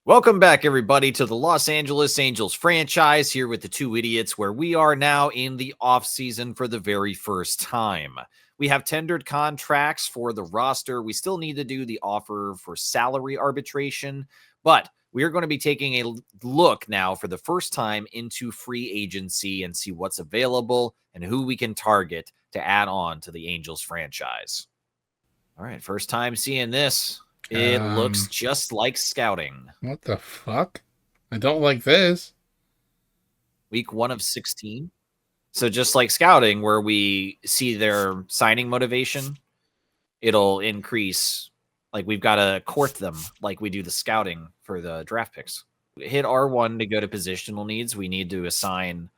Welcome back, everybody, to the Los Angeles Angels franchise here with the two idiots, where we are now in the offseason for the very first time. We have tendered contracts for the roster. We still need to do the offer for salary arbitration, but we are going to be taking a look now for the first time into free agency and see what's available and who we can target to add on to the Angels franchise. All right, first time seeing this. It looks just like scouting. What the fuck? I don't like this. Week 1 of 16. So just like scouting, where we see their signing motivation, it'll increase. Like we've got to court them like we do the scouting for the draft picks. Hit R1 to go to positional needs. We need to assign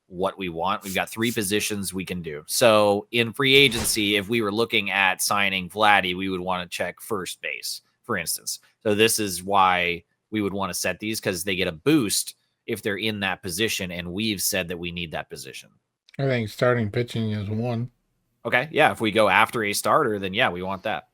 what we want. We've got 3 positions we can do. So in free agency, if we were looking at signing Vladdy, we would want to check first base, for instance. So this is why we would want to set these, because they get a boost if they're in that position, and we've said that we need that position. I think starting pitching is 1. Okay, yeah, if we go after a starter, then yeah, we want that.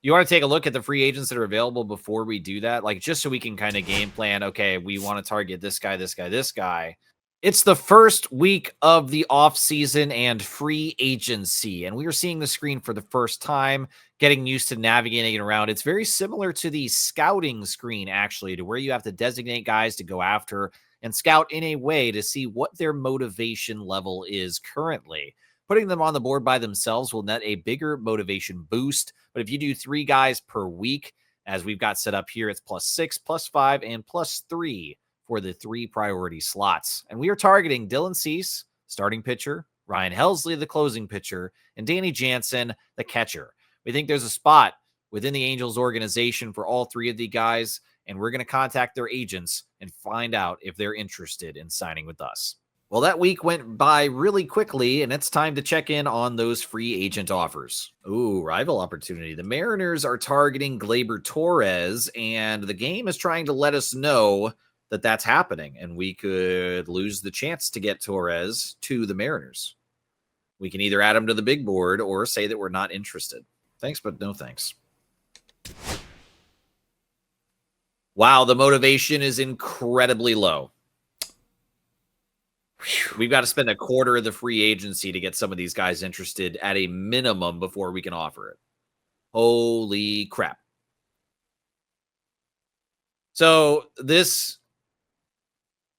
You want to take a look at the free agents that are available before we do that, like just so we can kind of game plan, okay, we want to target this guy, this guy, this guy. It's the first week of the offseason and free agency, and we are seeing the screen for the first time, getting used to navigating around. It's very similar to the scouting screen, actually, to where you have to designate guys to go after and scout in a way to see what their motivation level is currently. Putting them on the board by themselves will net a bigger motivation boost, but if you do 3 guys per week, as we've got set up here, it's +6, +5, and +3 for the 3 priority slots. And we are targeting Dylan Cease, starting pitcher, Ryan Helsley, the closing pitcher, and Danny Jansen, the catcher. We think there's a spot within the Angels organization for all 3 of the guys, and we're going to contact their agents and find out if they're interested in signing with us. Well, that week went by really quickly, and it's time to check in on those free agent offers. Ooh, rival opportunity. The Mariners are targeting Gleyber Torres, and the game is trying to let us know that that's happening, and we could lose the chance to get Torres to the Mariners. We can either add him to the big board or say that we're not interested. Thanks, but no thanks. Wow, the motivation is incredibly low. We've got to spend a quarter of the free agency to get some of these guys interested at a minimum before we can offer it. Holy crap. So this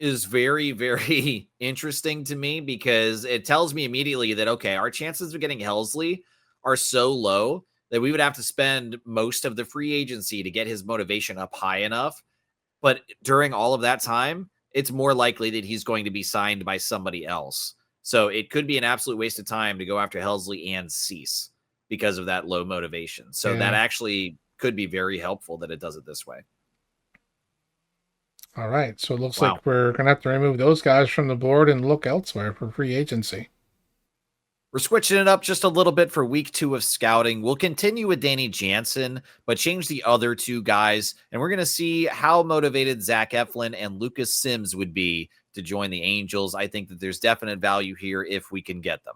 is very, very interesting to me, because it tells me immediately that, okay, our chances of getting Helsley are so low that we would have to spend most of the free agency to get his motivation up high enough. But during all of that time, it's more likely that he's going to be signed by somebody else. So it could be an absolute waste of time to go after Helsley and Cease because of that low motivation. So that actually could be very helpful that it does it this way. All right. So it looks like we're going to have to remove those guys from the board and look elsewhere for free agency. We're switching it up just a little bit for week 2 of scouting. We'll continue with Danny Jansen, but change the other 2 guys. And we're going to see how motivated Zach Eflin and Lucas Sims would be to join the Angels. I think that there's definite value here if we can get them.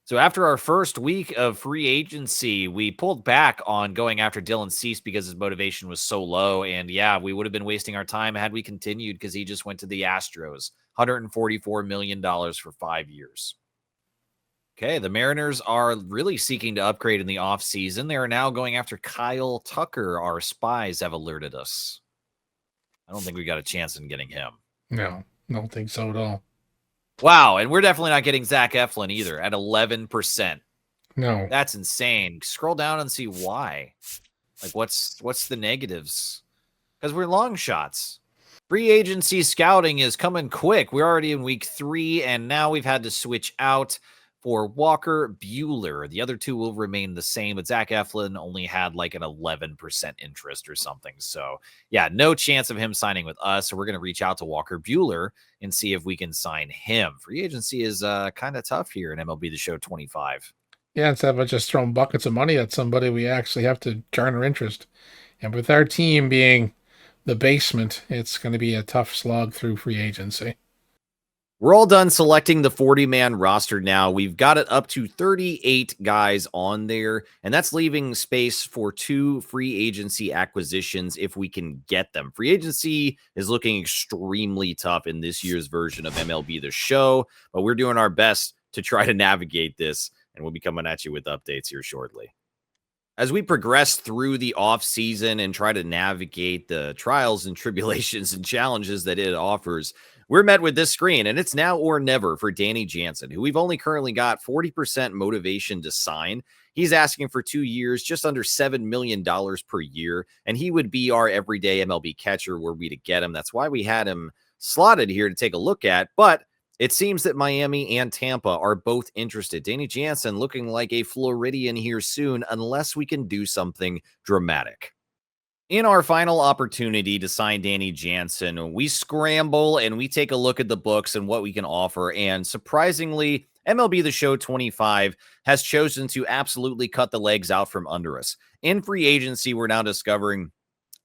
So after our first week of free agency, we pulled back on going after Dylan Cease because his motivation was so low. And yeah, we would have been wasting our time had we continued, because he just went to the Astros. $144 million for 5 years. Okay, the Mariners are really seeking to upgrade in the offseason. They are now going after Kyle Tucker. Our spies have alerted us. I don't think we got a chance in getting him. No, don't think so at all. Wow, and we're definitely not getting Zach Eflin either at 11%. No. That's insane. Scroll down and see why. Like, what's the negatives? Because we're long shots. Free agency scouting is coming quick. We're already in week 3, and now we've had to switch out for Walker Buehler. The other 2 will remain the same, but Zach Eflin only had like an 11% interest or something. So yeah, no chance of him signing with us. So we're going to reach out to Walker Buehler and see if we can sign him. Free agency is kind of tough here in MLB The Show 25. Yeah, instead of just throwing buckets of money at somebody, we actually have to garner interest. And with our team being the basement, it's going to be a tough slog through free agency. We're all done selecting the 40-man roster now. We've got it up to 38 guys on there, and that's leaving space for 2 free agency acquisitions if we can get them. Free agency is looking extremely tough in this year's version of MLB The Show, but we're doing our best to try to navigate this, and we'll be coming at you with updates here shortly. As we progress through the off season and try to navigate the trials and tribulations and challenges that it offers, we're met with this screen, and it's now or never for Danny Jansen, who we've only currently got 40% motivation to sign. He's asking for 2 years, just under $7 million per year, and he would be our everyday MLB catcher were we to get him. That's why we had him slotted here to take a look at, but it seems that Miami and Tampa are both interested. Danny Jansen looking like a Floridian here soon, unless we can do something dramatic. In our final opportunity to sign Danny Jansen, we scramble and we take a look at the books and what we can offer. And surprisingly, MLB The Show 25 has chosen to absolutely cut the legs out from under us. In free agency, we're now discovering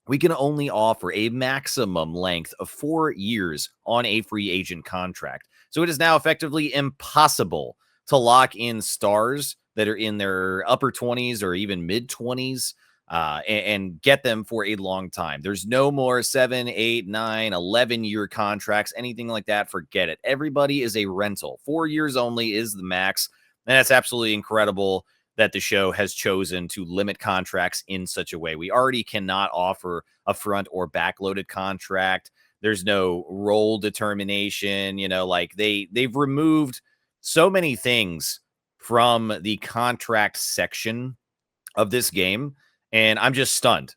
we can only offer a maximum length of 4 years on a free agent contract. So it is now effectively impossible to lock in stars that are in their upper 20s or even mid 20s and get them for a long time. There's no more 7, 8, 9, 11-year contracts, anything like that. Forget it. Everybody is a rental. 4 years only is the max. And that's absolutely incredible that the show has chosen to limit contracts in such a way. We already cannot offer a front or backloaded contract. There's no role determination, like they've removed so many things from the contract section of this game. And I'm just stunned.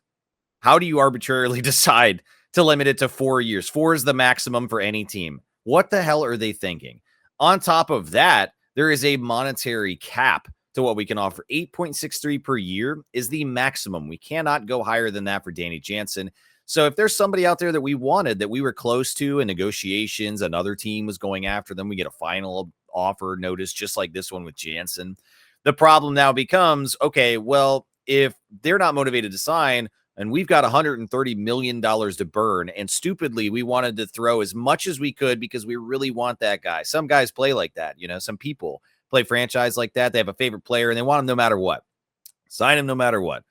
How do you arbitrarily decide to limit it to 4 years? 4 is the maximum for any team. What the hell are they thinking? On top of that, there is a monetary cap to what we can offer. 8.63 per year is the maximum. We cannot go higher than that for Danny Jansen. So if there's somebody out there that we wanted, that we were close to in negotiations, another team was going after them, we get a final offer notice, just like this one with Jansen. The problem now becomes, okay, well, if they're not motivated to sign and we've got $130 million to burn, and stupidly, we wanted to throw as much as we could because we really want that guy. Some guys play like that. Some people play franchise like that. They have a favorite player and they want him no matter what. Sign him no matter what.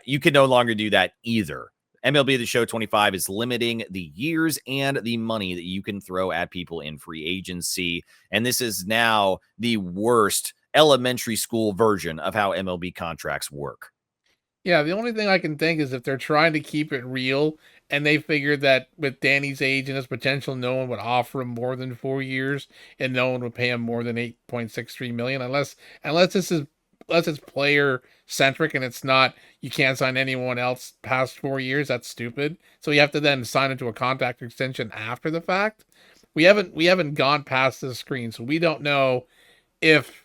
You can no longer do that either. MLB The Show 25 is limiting the years and the money that you can throw at people in free agency. And this is now the worst elementary school version of how MLB contracts work. Yeah, the only thing I can think is if they're trying to keep it real and they figured that with Danny's age and his potential, no one would offer him more than 4 years and no one would pay him more than 8.63 million unless it's player centric and it's not, you can't sign anyone else past 4 years. That's stupid. So you have to then sign into a contract extension after the fact. We haven't gone past this screen, so we don't know if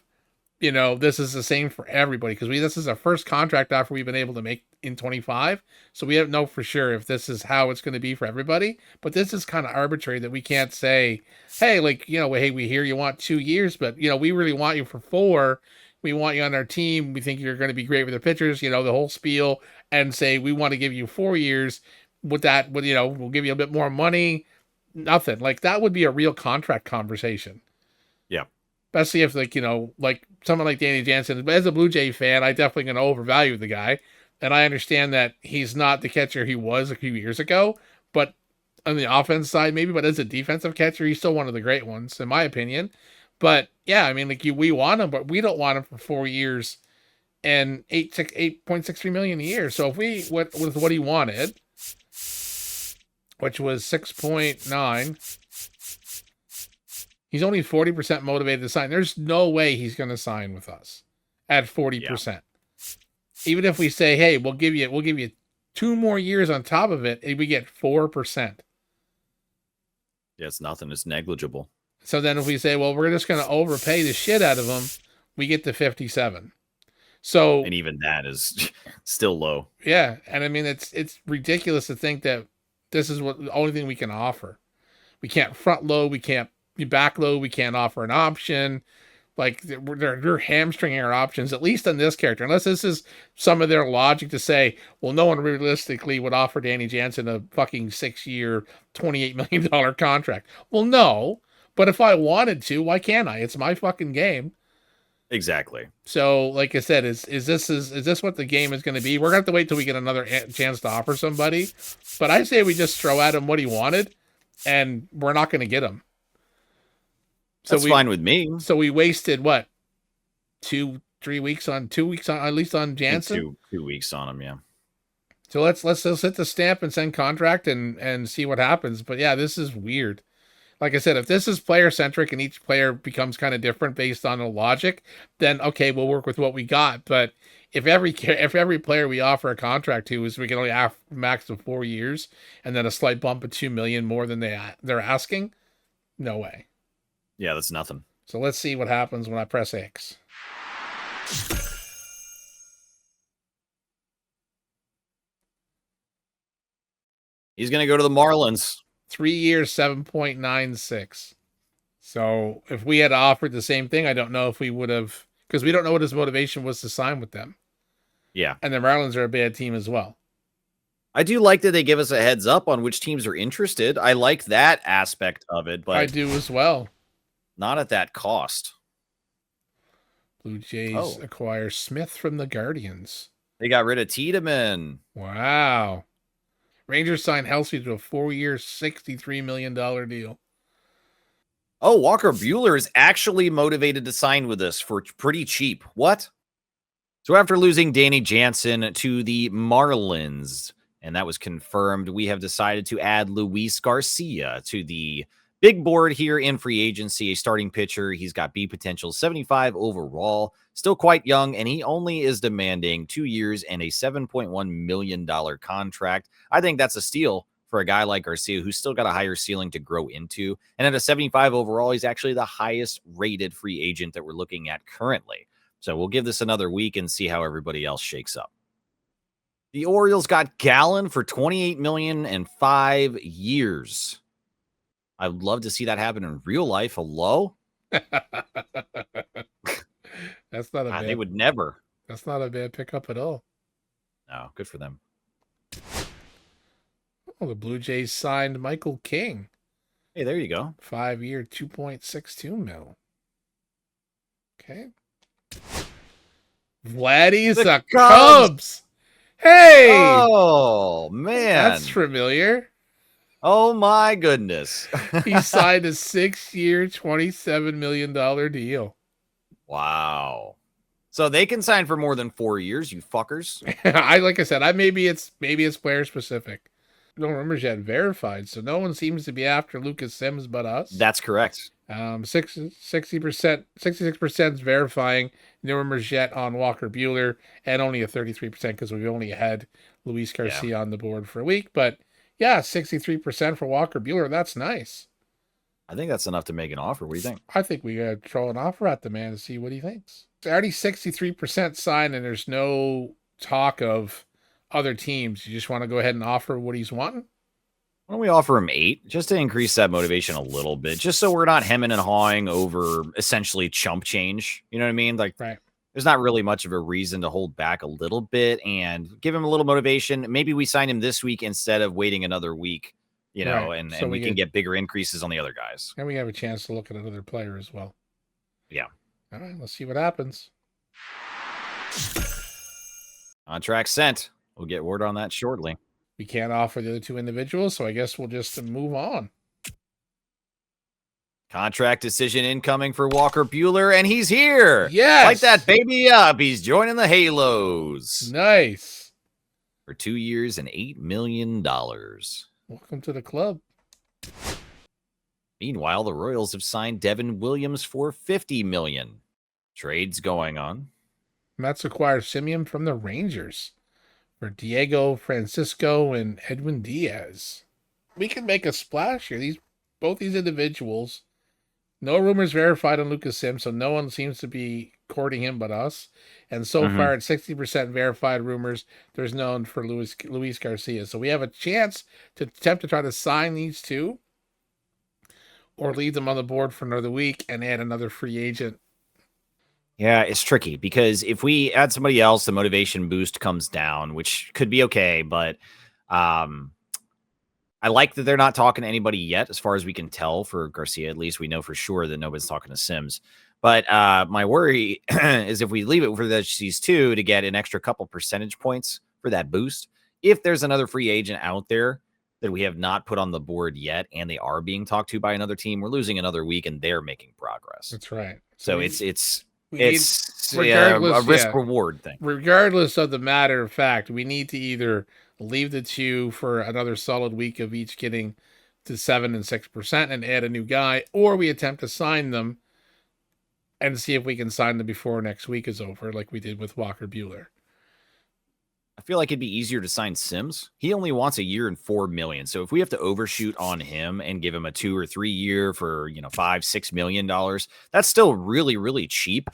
this is the same for everybody because this is our first contract offer we've been able to make in 25. So we don't know for sure if this is how it's going to be for everybody. But this is kind of arbitrary that we can't say, hey, hey, we hear you want 2 years, but we really want you for 4. We want you on our team. We think you're going to be great with the pitchers, the whole spiel, and say we want to give you 4 years. With that, we'll give you a bit more money. Nothing like that would be a real contract conversation. Yeah. Especially if like someone like Danny Jansen, but as a Blue Jay fan, I definitely going to overvalue the guy. And I understand that he's not the catcher he was a few years ago, but on the offense side, maybe, but as a defensive catcher, he's still one of the great ones, in my opinion. But yeah, I mean, we want him, but we don't want him for 4 years and 8.63 million a year. So if we went with what he wanted, which was 6.9, he's only 40% motivated to sign. There's no way he's going to sign with us at 40%. Yeah. Even if we say, hey, we'll give you 2 more years on top of it, and we get 4%. Yeah, it's nothing. It's negligible. So then if we say, well, we're just going to overpay the shit out of him, we get to 57. So, and even that is still low. Yeah. And I mean, it's ridiculous to think that this is the only thing we can offer. We can't front load. We can't back load. We can't offer an option. Like they're hamstringing our options, at least on this character, unless this is some of their logic to say, well, no one realistically would offer Danny Jansen a fucking 6-year, $28 million contract. Well, no. But if I wanted to, why can't I? It's my fucking game. Exactly. So, like I said, is this what the game is going to be? We're going to have to wait till we get another chance to offer somebody. But I say we just throw at him what he wanted, and we're not going to get him. So That's fine with me. So we wasted what 2 weeks on at least on Jansen. 2 weeks on him, yeah. So let's hit the stamp and send contract and see what happens. But yeah, this is weird. Like I said, if this is player centric and each player becomes kind of different based on the logic, then okay, we'll work with what we got. But if every player we offer a contract to is we can only have max of 4 years and then a slight bump of 2 million more than they're asking, no way. Yeah, that's nothing. So let's see what happens when I press X. He's going to go to the Marlins. 3 years, 7.96. So if we had offered the same thing, I don't know if we would have, because we don't know what his motivation was to sign with them. Yeah. And the Marlins are a bad team as well. I do like that they give us a heads up on which teams are interested. I like that aspect of it, but I do as well. Not at that cost. Blue Jays acquire Smith from the Guardians. They got rid of Tiedemann. Wow. Rangers signed Helsley to a 4-year, $63 million deal. Oh, Walker Buehler is actually motivated to sign with us for pretty cheap. What? So after losing Danny Jansen to the Marlins, and that was confirmed, we have decided to add Luis Garcia to the big board here in free agency, a starting pitcher. He's got B potential, 75 overall, still quite young, and he only is demanding 2 years and a $7.1 million contract. I think that's a steal for a guy like Garcia, who's still got a higher ceiling to grow into. And at a 75 overall, he's actually the highest rated free agent that we're looking at currently. So we'll give this another week and see how everybody else shakes up. The Orioles got Gallen for $28 million and 5 years. I would love to see that happen in real life. Hello? That's not a bad. They would never. That's not a bad pickup at all. No, good for them. Oh, the Blue Jays signed Michael King. Hey, there you go. 5-year, $2.62 million. Okay. Vladdy's the Cubs. Hey! Oh, man. That's familiar. Oh, my goodness. He signed a 6-year, $27 million deal. Wow. So they can sign for more than 4 years, you fuckers. Like I said, maybe it's player specific. No rumors yet verified, so no one seems to be after Lucas Sims but us. That's correct. 60%, 66% is verifying. No rumors yet on Walker Buehler, and only a 33% because we've only had Luis Garcia on the board for a week. But yeah, 63% for Walker Buehler. That's nice. I think that's enough to make an offer. What do you think? I think we gotta throw an offer at the man to see what he thinks. It's already 63% signed, and there's no talk of other teams. You just want to go ahead and offer what he's wanting? Why don't we offer him 8 just to increase that motivation a little bit, just so we're not hemming and hawing over essentially chump change. You know what I mean? Like, right. There's not really much of a reason to hold back a little bit and give him a little motivation. Maybe we sign him this week instead of waiting another week, you know, right. and we can get bigger increases on the other guys. And we have a chance to look at another player as well. Yeah. All right, let's see what happens. Contract sent. We'll get word on that shortly. We can't offer the other 2 individuals, so I guess we'll just move on. Contract decision incoming for Walker Buehler, and he's here. Yes. Light that baby up. He's joining the Halos. Nice. For 2 years and $8 million. Welcome to the club. Meanwhile, the Royals have signed Devin Williams for $50 million. Trades going on. Mets acquire Simeon from the Rangers for Diego Francisco and Edwin Diaz. We can make a splash here. Both these individuals. No rumors verified on Lucas Sims, so no one seems to be courting him but us. And so far, at 60% verified rumors, there's none for Luis Garcia. So we have a chance to attempt to try to sign these 2 or leave them on the board for another week and add another free agent. Yeah, it's tricky because if we add somebody else, the motivation boost comes down, which could be okay. But I I like that they're not talking to anybody yet, as far as we can tell for Garcia. At least we know for sure that nobody's talking to Sims. But my worry is if we leave it for these two to get an extra couple percentage points for that boost, if there's another free agent out there that we have not put on the board yet and they are being talked to by another team, we're losing another week and they're making progress. That's right. So it's regardless, a risk reward thing. Regardless of the matter of fact, we need to either leave the two for another solid week of each getting to 7 and 6% and add a new guy, or we attempt to sign them and see if we can sign them before next week is over, like we did with Walker Buehler. I feel like it'd be easier to sign Sims. He only wants a year and $4 million. So if we have to overshoot on him and give him a 2 or 3 year for $5-6 million, that's still really, really cheap.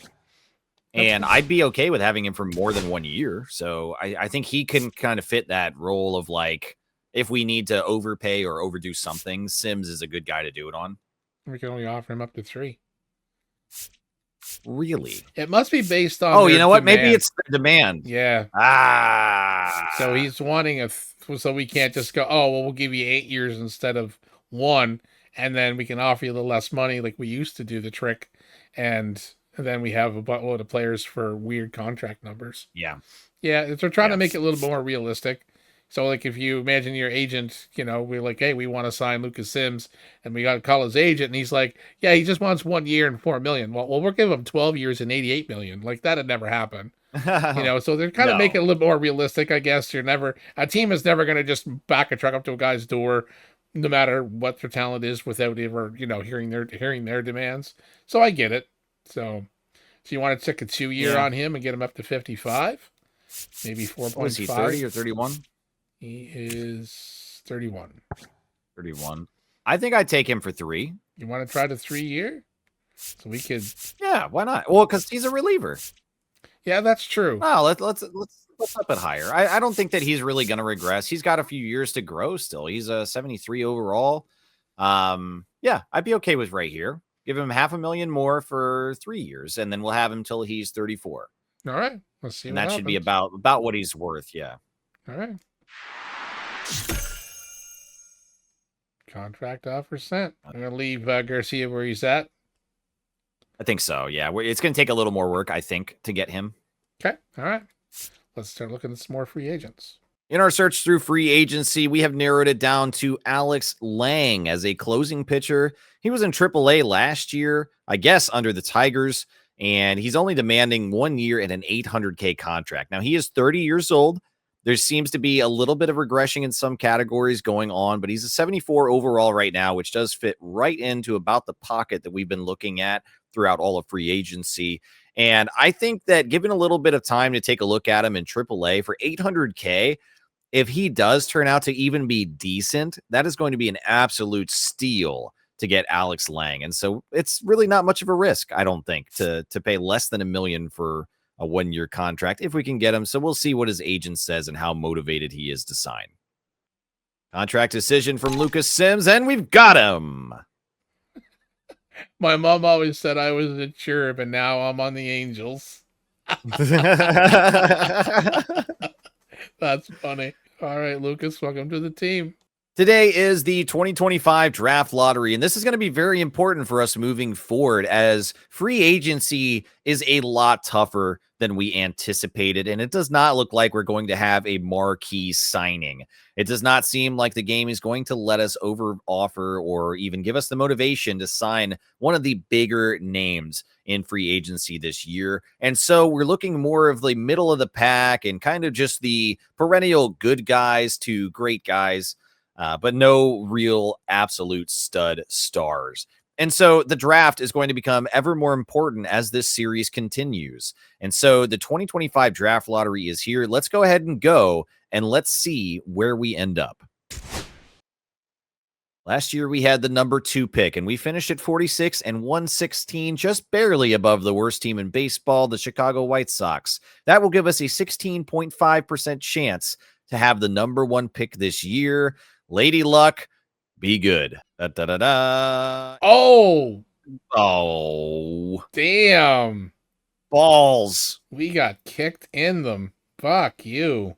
And I'd be okay with having him for more than 1 year. So I think he can kind of fit that role of like, if we need to overpay or overdo something, Sims is a good guy to do it on. We can only offer him up to 3. Really? It must be based on. Oh, you know what? Demand. Maybe it's the demand. Yeah. So he's wanting so we can't just go, oh, well, we'll give you 8 years instead of 1, and then we can offer you a little less money like we used to do the trick, and then we have a buttload of players for weird contract numbers. Yeah. Yeah, they're trying to make it a little more realistic. So, like, if you imagine your agent, we're like, hey, we want to sign Lucas Sims, and we got to call his agent, and he's like, yeah, he just wants 1 year and $4 million. Well, we'll give him 12 years and $88 million. Like, that'd never happen. So they're kind of making it a little more realistic, I guess. A team is never going to just back a truck up to a guy's door, no matter what their talent is, without ever, hearing their demands. So I get it. So you want to take a 2 year on him and get him up to 55? Maybe 4.5. Is he 30 or 31? He is 31. 31. I think I'd take him for 3. You want to try the 3 year? So we could. Yeah, why not? Well, because he's a reliever. Yeah, that's true. Oh, let's up it higher. I don't think that he's really going to regress. He's got a few years to grow still. He's a 73 overall. Yeah, I'd be okay with right here. Give him $500,000 more for 3 years, and then we'll have him till he's 34. All right, let's see. And that should be about what he's worth. Yeah. All right. Contract offer sent. I'm gonna leave Garcia where he's at. I think so. Yeah, it's gonna take a little more work, I think, to get him. Okay. All right. Let's start looking at some more free agents. In our search through free agency, we have narrowed it down to Alex Lang as a closing pitcher. He was in AAA last year, I guess, under the Tigers, and he's only demanding 1 year and an $800K contract. Now, he is 30 years old. There seems to be a little bit of regression in some categories going on, but he's a 74 overall right now, which does fit right into about the pocket that we've been looking at throughout all of free agency. And I think that given a little bit of time to take a look at him in AAA for $800K, if he does turn out to even be decent, that is going to be an absolute steal to get Alex Lang. And so it's really not much of a risk, I don't think, to pay less than $1 million for a 1 year contract if we can get him. So we'll see what his agent says and how motivated he is to sign. Contract decision from Lucas Sims, and we've got him. My mom always said I was a cherub, and now I'm on the Angels. That's funny. All right, Lucas, welcome to the team. Today is the 2025 draft lottery, and this is going to be very important for us moving forward as free agency is a lot tougher than we anticipated, and it does not look like we're going to have a marquee signing. It does not seem like the game is going to let us over offer or even give us the motivation to sign one of the bigger names in free agency this year. And so we're looking more of the middle of the pack and kind of just the perennial good guys to great guys. But no real absolute stud stars. And so the draft is going to become ever more important as this series continues. And so the 2025 draft lottery is here. Let's go ahead and go, and let's see where we end up. Last year, we had the number 2 pick, and we finished at 46 and 116, just barely above the worst team in baseball, the Chicago White Sox. That will give us a 16.5% chance to have the number 1 pick this year. Lady Luck, be good. Da, da, da, da. Oh, damn. Balls. We got kicked in them. Fuck you.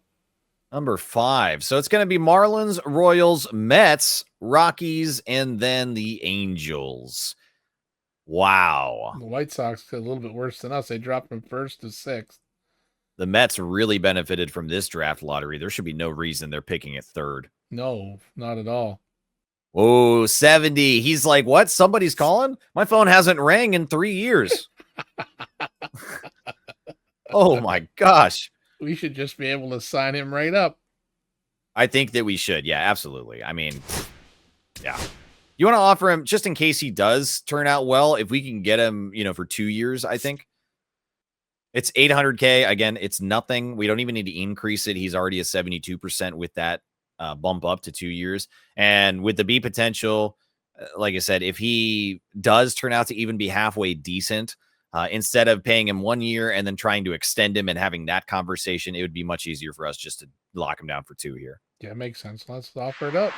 Number 5. So it's going to be Marlins, Royals, Mets, Rockies, and then the Angels. Wow. The White Sox a little bit worse than us. They dropped from 1st to 6th. The Mets really benefited from this draft lottery. There should be no reason they're picking at 3rd. No, not at all. Oh, 70. He's like, what? Somebody's calling? My phone hasn't rang in 3 years. Oh, my gosh. We should just be able to sign him right up. I think that we should. Yeah, absolutely. I mean, yeah. You want to offer him just in case he does turn out well, if we can get him, for 2 years, I think. It's $800K. Again, it's nothing. We don't even need to increase it. He's already a 72% with that bump up to 2 years. And with the B potential, like I said, if he does turn out to even be halfway decent, instead of paying him 1 year and then trying to extend him and having that conversation, it would be much easier for us just to lock him down for 2 here. Yeah, makes sense. Let's offer it up.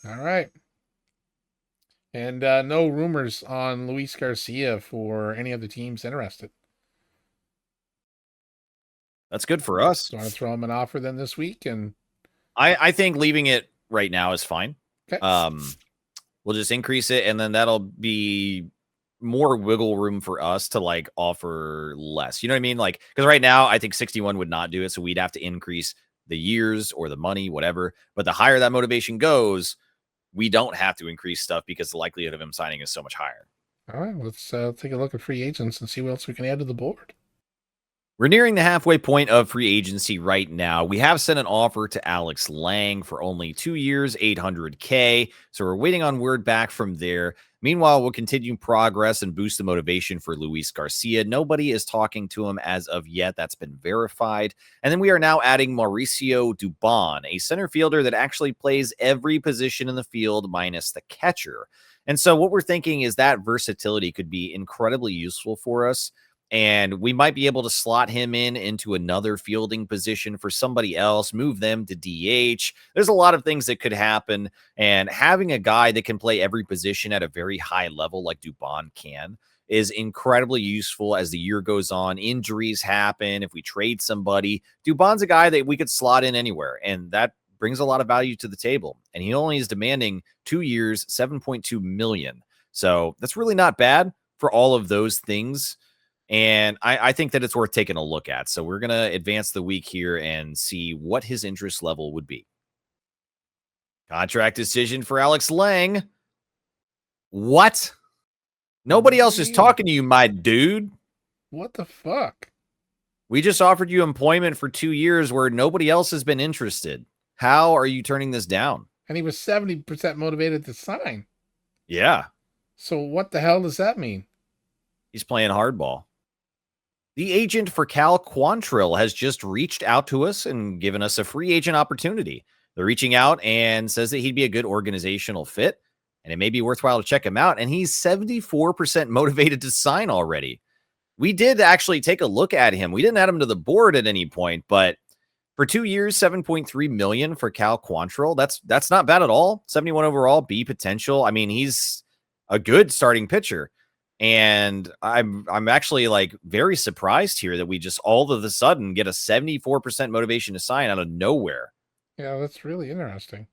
All right. And no rumors on Luis Garcia for any of the teams interested. That's good for us. Do you want to throw him an offer then this week? And I think leaving it right now is fine. okay. We'll just increase it, and then that'll be more wiggle room for us to offer less. You know what I mean? Because right now I think 61 would not do it, so we'd have to increase the years or the money, whatever. But the higher that motivation goes, we don't have to increase stuff because the likelihood of him signing is so much higher. All right, let's take a look at free agents and see what else we can add to the board. We're nearing the halfway point of free agency right now. We have sent an offer to Alex Lang for only 2 years, $800K. So we're waiting on word back from there. Meanwhile, we'll continue progress and boost the motivation for Luis Garcia. Nobody is talking to him as of yet. That's been verified. And then we are now adding Mauricio Dubon, a center fielder that actually plays every position in the field minus the catcher. And so what we're thinking is that versatility could be incredibly useful for us. And we might be able to slot him into another fielding position for somebody else, move them to DH. There's a lot of things that could happen. And having a guy that can play every position at a very high level like Dubon can is incredibly useful as the year goes on. Injuries happen. If we trade somebody, Dubon's a guy that we could slot in anywhere. And that brings a lot of value to the table. And he only is demanding 2 years, $7.2 million. So that's really not bad for all of those things. And I think that it's worth taking a look at. So we're going to advance the week here and see what his interest level would be. Contract decision for Alex Lang. What? Nobody else is talking to you, my dude. What the fuck? We just offered you employment for 2 years where nobody else has been interested. How are you turning this down? And he was 70% motivated to sign. Yeah. So what the hell does that mean? He's playing hardball. The agent for Cal Quantrill has just reached out to us and given us a free agent opportunity. They're reaching out and says that he'd be a good organizational fit, and it may be worthwhile to check him out. And he's 74% motivated to sign already. We did actually take a look at him. We didn't add him to the board at any point, but for 2 years, $7.3 million for Cal Quantrill. That's not bad at all. 71 overall, B potential. I mean, he's a good starting pitcher. And I'm actually very surprised here that we just all of a sudden get a 74% motivation to sign out of nowhere. Yeah, that's really interesting.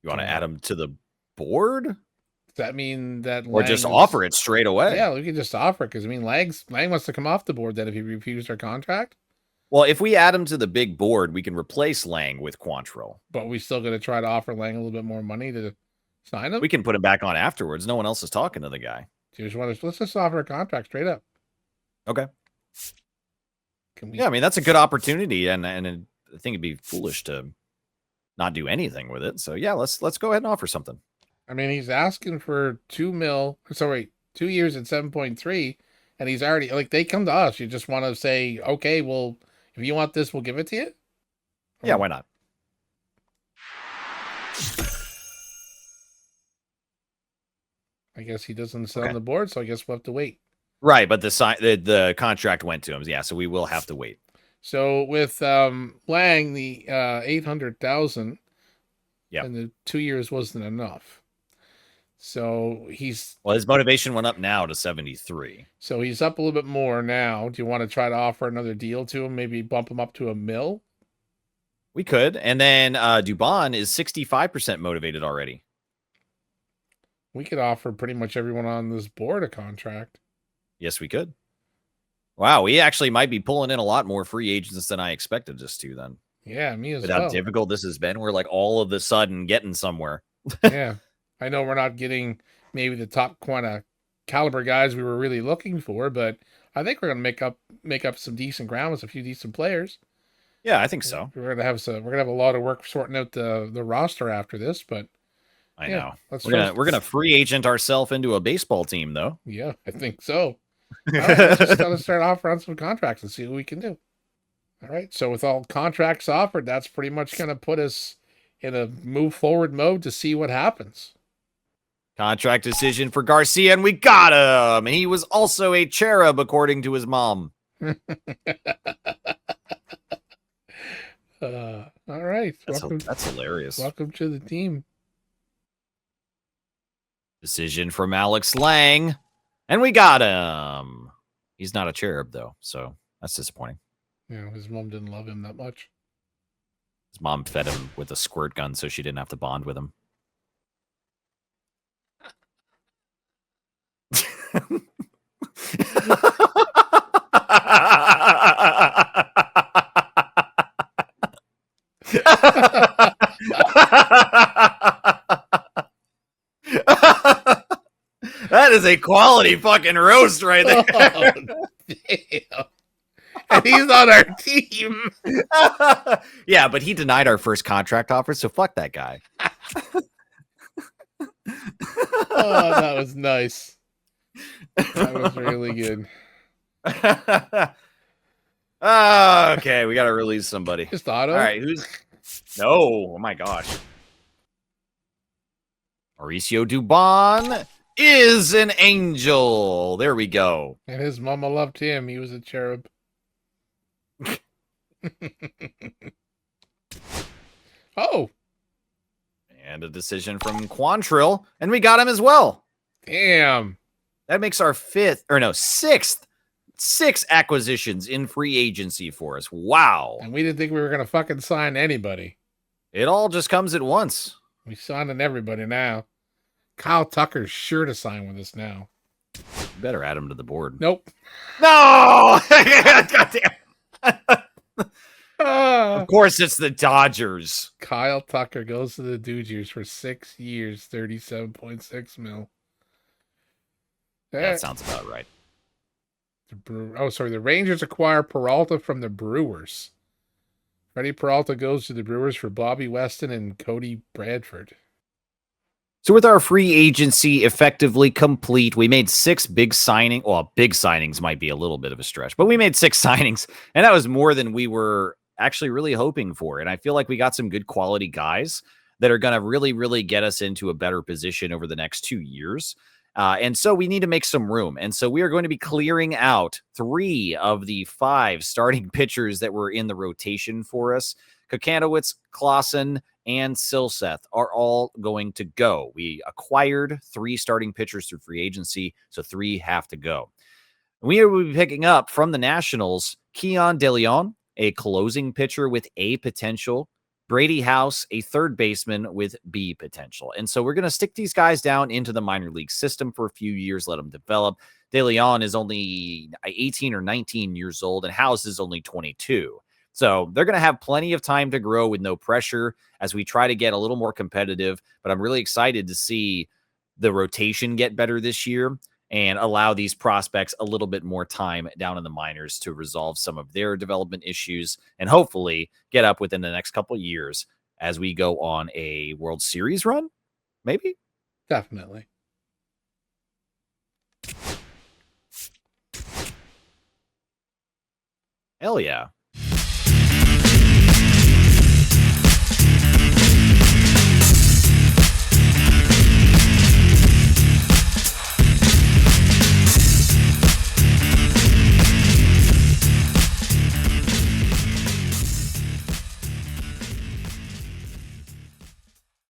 You want to add him to the board? Does that mean that or just offer it straight away? Yeah, we could just offer it because Lang wants to come off the board then if he refused our contract. Well, if we add him to the big board, we can replace Lang with Quantrill. But we still going to try to offer Lang a little bit more money to sign him? We can put him back on afterwards. No one else is talking to the guy. Let's just offer a contract straight up. Okay. Yeah, I mean, that's a good opportunity, and I think it'd be foolish to not do anything with it. So yeah, let's go ahead and offer something. I mean, he's asking for 2 years at 7.3, and he's already they come to us. You just want to say, okay, well, if you want this, we'll give it to you. Yeah, why not? I guess he doesn't sit on the board, so I guess we'll have to wait. Right, but the contract went to him. Yeah, so we will have to wait. So with Lang, the 800,000, and the 2 years wasn't enough. So his motivation went up now to 73. So he's up a little bit more now. Do you want to try to offer another deal to him? Maybe bump him up to $1 million? We could. And then Dubon is 65% motivated already. We could offer pretty much everyone on this board a contract. Yes, we could. Wow, we actually might be pulling in a lot more free agents than I expected us to then. Yeah, me as With well. how difficult this has been, we're like all of a sudden getting somewhere. Yeah. I know we're not getting maybe the top kind of caliber guys we were really looking for, but I think we're going to make up some decent ground with a few decent players. Yeah, I think so. We're gonna have a lot of work sorting out the roster after this, but I know we're gonna free agent ourselves into a baseball team, though. Yeah, I think so. All right, let's just gotta start offering some contracts and see what we can do. All right, so with all contracts offered, that's pretty much gonna put us in a move forward mode to see what happens. Contract decision for Garcia, and we got him. And he was also a cherub, according to his mom. All right. That's hilarious. Welcome to the team. Decision from Alex Lang. And we got him. He's not a cherub, though, so that's disappointing. Yeah, his mom didn't love him that much. His mom fed him with a squirt gun so she didn't have to bond with him. That is a quality fucking roast right there. Oh, damn. And he's on our team. Yeah, but he denied our first contract offer, so fuck that guy. Oh, that was nice. That was really good. Okay, we got to release somebody. Just auto? All right, who's... No, oh my gosh. Mauricio Dubon is an angel. There we go. And his mama loved him. He was a cherub. Oh. And a decision from Quantrill, and we got him as well. Damn. That makes our sixth acquisitions in free agency for us. Wow. And we didn't think we were going to fucking sign anybody. It all just comes at once. We signing everybody now. Kyle Tucker's sure to sign with us now. You better add him to the board. Nope. No! Goddamn. Of course it's the Dodgers. Kyle Tucker goes to the Dodgers for 6 years, $37.6 million. That sounds about right. The Rangers acquire Peralta from the Brewers. Freddie Peralta goes to the Brewers for Bobby Weston and Cody Bradford. So with our free agency effectively complete, we made 6 big signings. Well, big signings might be a little bit of a stretch, but we made 6 signings, and that was more than we were actually really hoping for. And I feel like we got some good quality guys that are going to really, really get us into a better position over the next 2 years. And so we need to make some room. And so we are going to be clearing out 3 of the 5 starting pitchers that were in the rotation for us. Kokanowitz, Clausen, and Silseth are all going to go. We acquired 3 starting pitchers through free agency, so 3 have to go. We will be picking up from the Nationals Keon DeLeon, a closing pitcher with A potential, Brady House, a third baseman with B potential. And so we're going to stick these guys down into the minor league system for a few years, let them develop. DeLeon is only 18 or 19 years old, and House is only 22. So they're going to have plenty of time to grow with no pressure as we try to get a little more competitive. But I'm really excited to see the rotation get better this year and allow these prospects a little bit more time down in the minors to resolve some of their development issues and hopefully get up within the next couple of years as we go on a World Series run. Maybe? Definitely. Hell yeah.